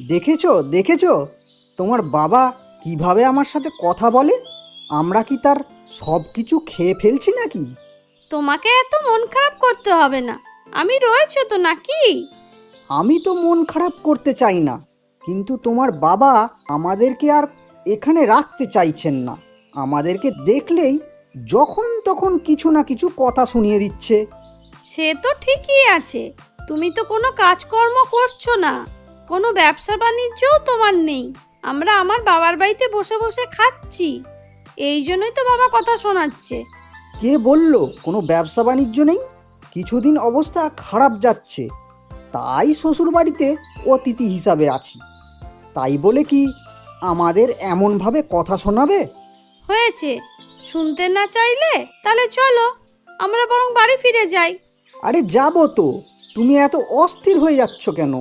দেখেছো দেখেছো তোমার বাবা কিভাবে আমার সাথে কথা বলে? আমরা কি তার সব কিছু খেয়ে ফেলছি নাকি? তোমাকে এত মন খারাপ করতে হবে না, আমি রয়েছে তো নাকি। আমি তো মন খারাপ করতে চাই না, কিন্তু তোমার বাবা আমাদেরকে আর এখানে রাখতে চাইছেন না। আমাদেরকে দেখলেই যখন তখন কিছু না কিছু কথা শুনিয়ে দিচ্ছে। সে তো ঠিকই আছে, তুমি তো কোনো কাজকর্ম করছো না, কোনো ব্যবসা বাণিজ্যও তোমার নেই। আমরা আমার বাবার বাড়িতে বসে বসে খাচ্ছি, এই জন্যই তো বাবা কথা শোনাচ্ছে। কে বলল কোনো ব্যবসা বাণিজ্য নেই? কিছুদিন অবস্থা খারাপ যাচ্ছে, তাই শ্বশুরবাড়িতে অতিথি হিসাবে আছি। তাই বলে কি আমাদের এমনভাবে কথা শোনাবে? হয়েছে, শুনতে না চাইলে তাহলে চলো, আমরা বরং বাড়ি ফিরে যাই। আরে যাবো তো, তুমি এত অস্থির হয়ে যাচ্ছ কেন?